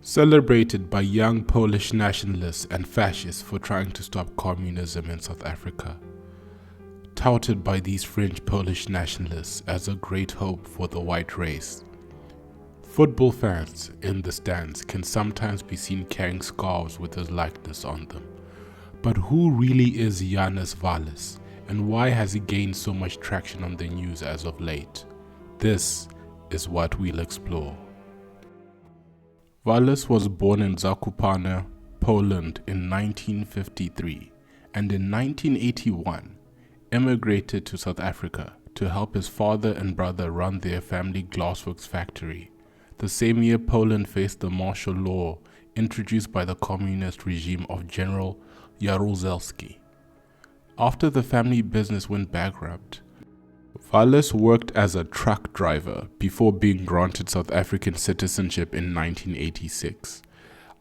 Celebrated by young Polish nationalists and fascists for trying to stop communism in South Africa. Touted by these French Polish nationalists as a great hope for the white race. Football fans in the stands can sometimes be seen carrying scarves with his likeness on them. But who really is Janusz Walus, and why has he gained so much traction on the news as of late? This is what we'll explore. Walus was born in Zakopane, Poland in 1953, and in 1981 emigrated to South Africa to help his father and brother run their family glassworks factory. The same year Poland faced the martial law introduced by the communist regime of General Jaruzelski. After the family business went bankrupt, Walus worked as a truck driver before being granted South African citizenship in 1986.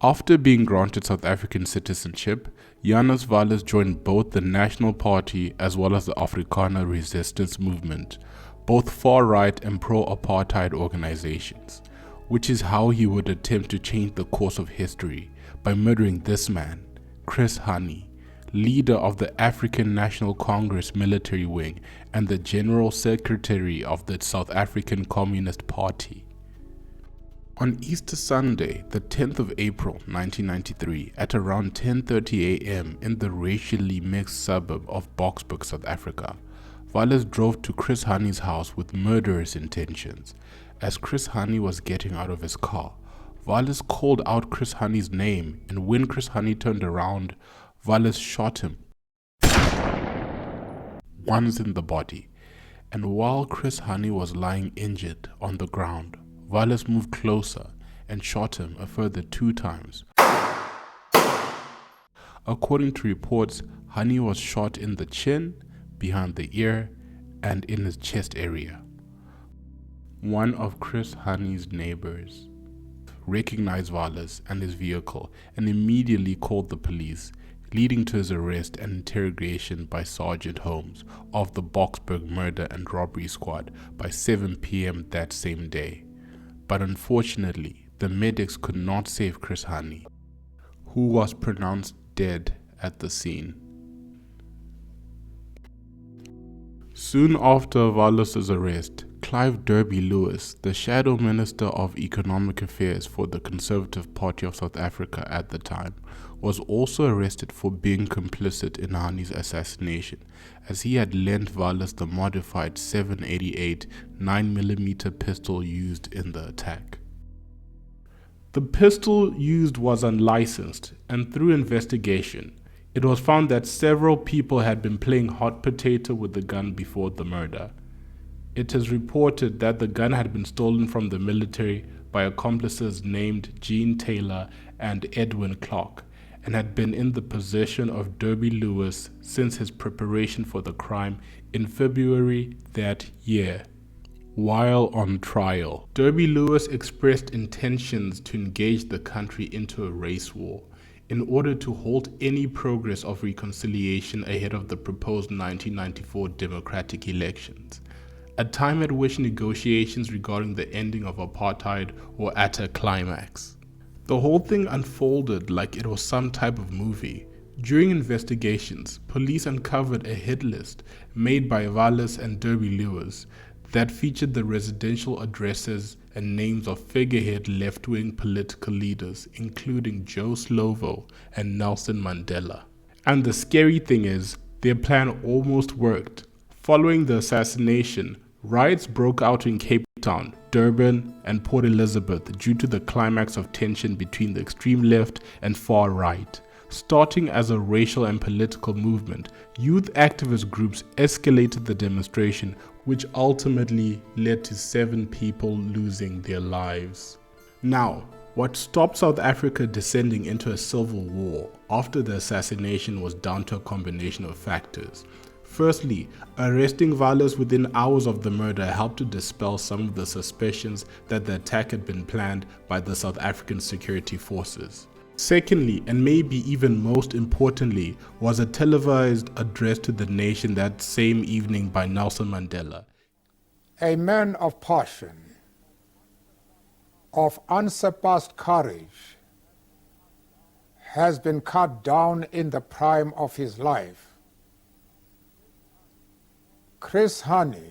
After being granted South African citizenship, Janusz Walus joined both the National Party as well as the Afrikaner resistance movement, both far-right and pro-apartheid organizations, which is how he would attempt to change the course of history by murdering this man, Chris Hani, leader of the African National Congress military wing and the General Secretary of the South African Communist Party. On Easter Sunday, the 10th of April 1993, at around 10:30 a.m. in the racially mixed suburb of Boksburg, South Africa, Walus drove to Chris Hani's house with murderous intentions. As Chris Hani was getting out of his car, Walus called out Chris Hani's name, and when Chris Hani turned around, Walus shot him once in the body, and while Chris Hani was lying injured on the ground, Walus moved closer and shot him a further 2 times. According to reports, Hani was shot in the chin, behind the ear, and in his chest area. One of Chris Hani's neighbors recognized Walus and his vehicle and immediately called the police, leading to his arrest and interrogation by Sergeant Holmes of the Boksburg Murder and Robbery Squad by 7 p.m. that same day. But unfortunately, the medics could not save Chris Hani, who was pronounced dead at the scene. Soon after Walus's arrest, Clive Derby-Lewis, the Shadow Minister of Economic Affairs for the Conservative Party of South Africa at the time, was also arrested for being complicit in Hani's assassination, as he had lent Walus the modified 788 9mm pistol used in the attack. The pistol used was unlicensed, and through investigation, it was found that several people had been playing hot potato with the gun before the murder. It is reported that the gun had been stolen from the military by accomplices named Gene Taylor and Edwin Clark, and had been in the possession of Derby-Lewis since his preparation for the crime in February that year. While on trial, Derby-Lewis expressed intentions to engage the country into a race war in order to halt any progress of reconciliation ahead of the proposed 1994 democratic elections, a time at which negotiations regarding the ending of apartheid were at a climax. The whole thing unfolded like it was some type of movie. During investigations, police uncovered a hit list made by Walus and Derby-Lewis that featured the residential addresses and names of figurehead left-wing political leaders, including Joe Slovo and Nelson Mandela. And the scary thing is, their plan almost worked. Following the assassination, riots broke out in Cape Town, Durban, and Port Elizabeth due to the climax of tension between the extreme left and far right. Starting as a racial and political movement, youth activist groups escalated the demonstration, which ultimately led to 7 people losing their lives. Now, what stopped South Africa descending into a civil war after the assassination was down to a combination of factors. Firstly, arresting Walus within hours of the murder helped to dispel some of the suspicions that the attack had been planned by the South African security forces. Secondly, and maybe even most importantly, was a televised address to the nation that same evening by Nelson Mandela. A man of passion, of unsurpassed courage has been cut down in the prime of his life. Chris Hani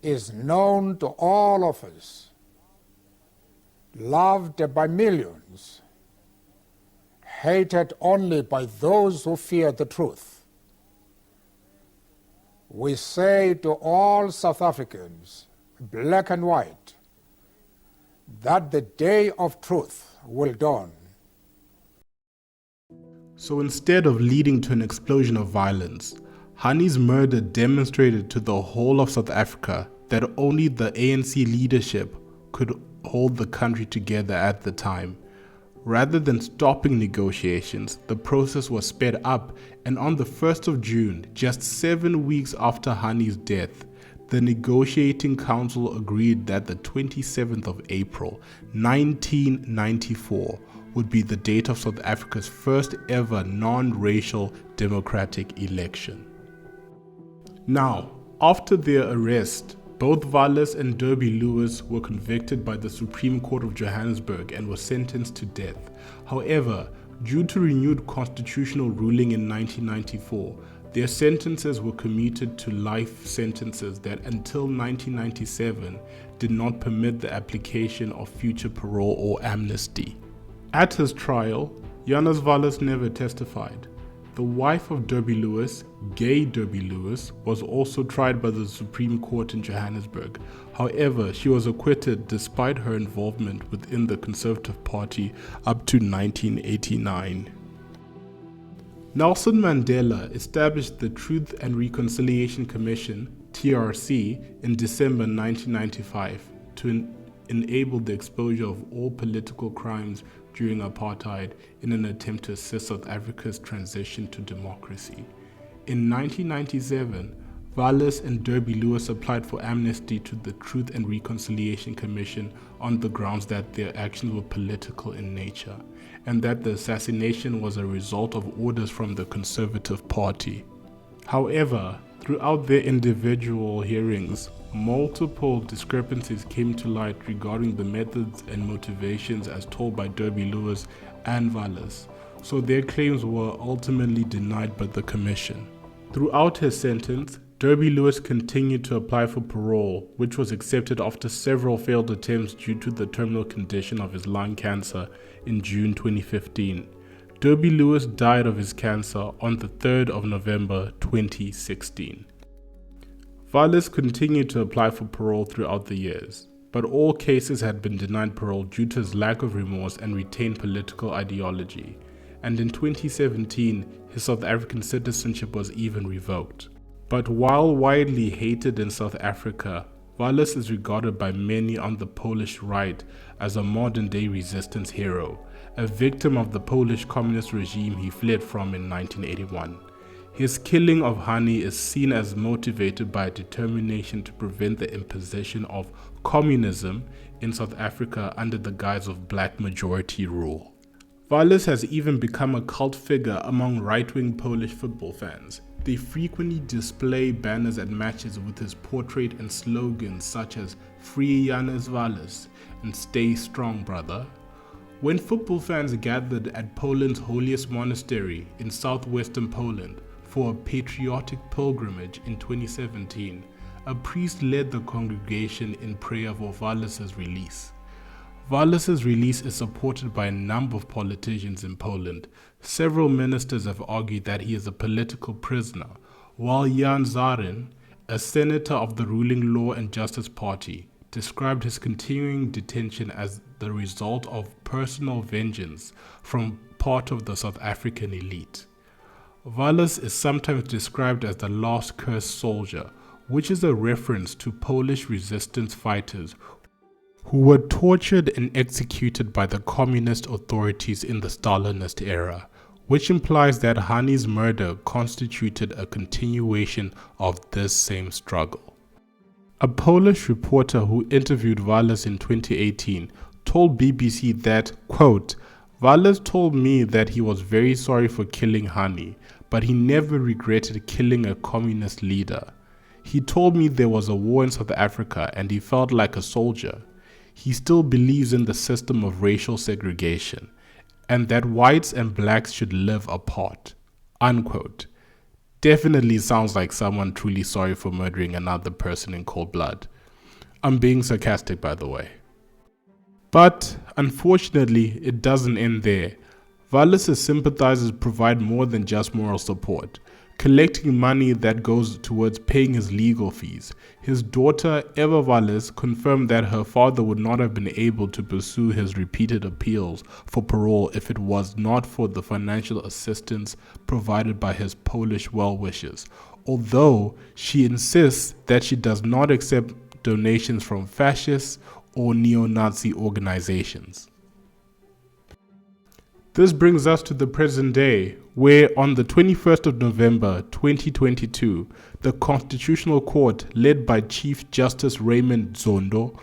is known to all of us, loved by millions, hated only by those who fear the truth. We say to all South Africans, black and white, that the day of truth will dawn. So instead of leading to an explosion of violence, Hani's murder demonstrated to the whole of South Africa that only the ANC leadership could hold the country together at the time. Rather than stopping negotiations, the process was sped up, and on the 1st of June, just 7 weeks after Hani's death, the negotiating council agreed that the 27th of April, 1994, would be the date of South Africa's first ever non-racial democratic election. Now, after their arrest, both Walus and Derby Lewis were convicted by the Supreme Court of Johannesburg and were sentenced to death. However, due to renewed constitutional ruling in 1994, their sentences were commuted to life sentences that until 1997 did not permit the application of future parole or amnesty. At his trial, Janusz Walus never testified. The wife of Derby Lewis, gay Derby Lewis, was also tried by the Supreme Court in Johannesburg. However, she was acquitted despite her involvement within the Conservative Party up to 1989. Nelson Mandela established the Truth and Reconciliation Commission, TRC, in December 1995 to enable the exposure of all political crimes during apartheid in an attempt to assist South Africa's transition to democracy. In 1997, Walus and Derby Lewis applied for amnesty to the Truth and Reconciliation Commission on the grounds that their actions were political in nature and that the assassination was a result of orders from the Conservative Party. However, throughout their individual hearings, multiple discrepancies came to light regarding the methods and motivations as told by Derby Lewis and Walus, so their claims were ultimately denied by the commission. Throughout his sentence, Derby Lewis continued to apply for parole, which was accepted after several failed attempts due to the terminal condition of his lung cancer in June 2015. Derby Lewis died of his cancer on the 3rd of November 2016. Walus continued to apply for parole throughout the years, but all cases had been denied parole due to his lack of remorse and retained political ideology, and in 2017 his South African citizenship was even revoked. But while widely hated in South Africa, Walus is regarded by many on the Polish right as a modern-day resistance hero, a victim of the Polish communist regime he fled from in 1981. His killing of Hani is seen as motivated by a determination to prevent the imposition of communism in South Africa under the guise of black majority rule. Walus has even become a cult figure among right-wing Polish football fans. They frequently display banners at matches with his portrait and slogans such as "Free Janusz Walus" and "Stay strong, brother." When football fans gathered at Poland's holiest monastery in southwestern Poland for a patriotic pilgrimage in 2017, a priest led the congregation in prayer for Walus's release. Walus's release is supported by a number of politicians in Poland. Several ministers have argued that he is a political prisoner, while Jan Zarin, a senator of the ruling Law and Justice Party, described his continuing detention as the result of personal vengeance from part of the South African elite. Walus is sometimes described as the last cursed soldier, which is a reference to Polish resistance fighters who were tortured and executed by the communist authorities in the Stalinist era, which implies that Hani's murder constituted a continuation of this same struggle. A Polish reporter who interviewed Walus in 2018 told BBC that, quote, "Walus told me that he was very sorry for killing Hani, but he never regretted killing a communist leader. He told me there was a war in South Africa and he felt like a soldier. he still believes in the system of racial segregation and that whites and blacks should live apart. Unquote. Definitely sounds like someone truly sorry for murdering another person in cold blood. I'm being sarcastic, by the way. But unfortunately, it doesn't end there. Walus's sympathizers provide more than just moral support, collecting money that goes towards paying his legal fees. His daughter, Eva Walus, confirmed that her father would not have been able to pursue his repeated appeals for parole if it was not for the financial assistance provided by his Polish well-wishers, although she insists that she does not accept donations from fascists or neo-Nazi organizations. This brings us to the present day, where on the 21st of November 2022, the Constitutional Court, led by Chief Justice Raymond Zondo,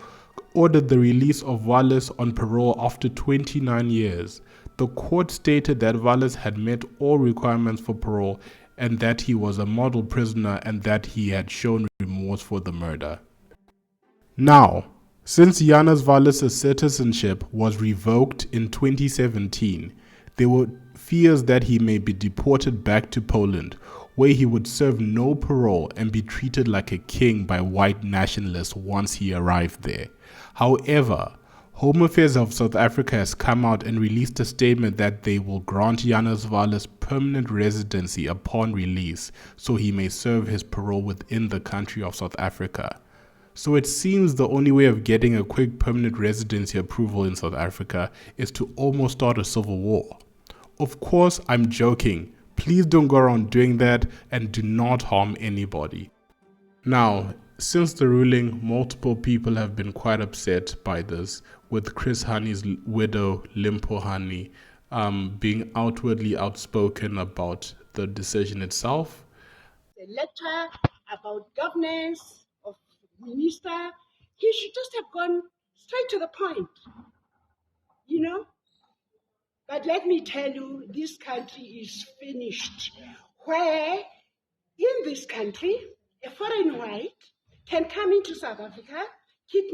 ordered the release of Walus on parole after 29 years. The court stated that Walus had met all requirements for parole and that he was a model prisoner and that he had shown remorse for the murder. Now, since Janusz Walus's citizenship was revoked in 2017, there were fears that he may be deported back to Poland, where he would serve no parole and be treated like a king by white nationalists once he arrived there. However, Home Affairs of South Africa has come out and released a statement that they will grant Janusz Walus permanent residency upon release, so he may serve his parole within the country of South Africa. So it seems the only way of getting a quick permanent residency approval in South Africa is to almost start a civil war. Of course, I'm joking. Please don't go around doing that and do not harm anybody. Now, since the ruling, multiple people have been quite upset by this, with Chris Hanni's widow, Limpo Hani, being outwardly outspoken about the decision itself. A letter about governance of minister, he should just have gone straight to the point, you know. But let me tell you, this country is finished. Where in this country, a foreign white can come into South Africa, kill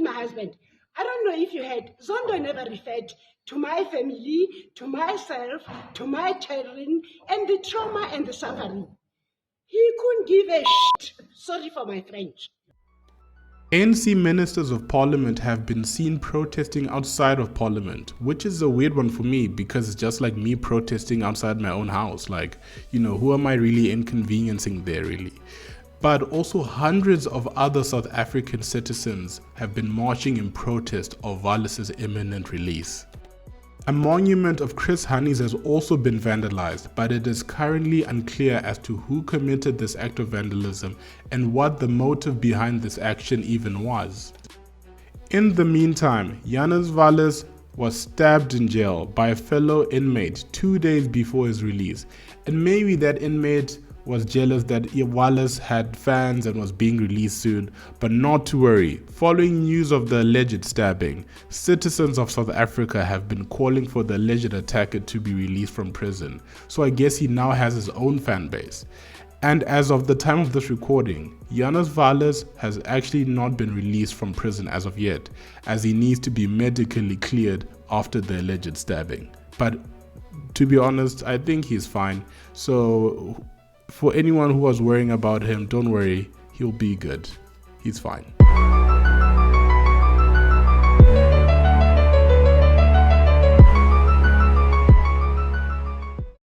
my husband. I don't know if you heard, Zondo never referred to my family, to myself, to my children, and the trauma and the suffering. He couldn't give a shit. Sorry for my French. ANC ministers of parliament have been seen protesting outside of parliament, which is a weird one for me because it's just like me protesting outside my own house. Like, who am I really inconveniencing there really? But also hundreds of other South African citizens have been marching in protest of Walus's imminent release. A monument of Chris Hanni's has also been vandalized, but it is currently unclear as to who committed this act of vandalism and what the motive behind this action even was. In the meantime, Janusz Walus was stabbed in jail by a fellow inmate 2 days before his release, and maybe that inmate was jealous that Walus had fans and was being released soon, but not to worry. Following news of the alleged stabbing, citizens of South Africa have been calling for the alleged attacker to be released from prison, so I guess he now has his own fan base. And as of the time of this recording, Janusz Walus has actually not been released from prison as of yet, as he needs to be medically cleared after the alleged stabbing. But to be honest, I think he's fine, so for anyone who was worrying about him, don't worry, he'll be good. He's fine.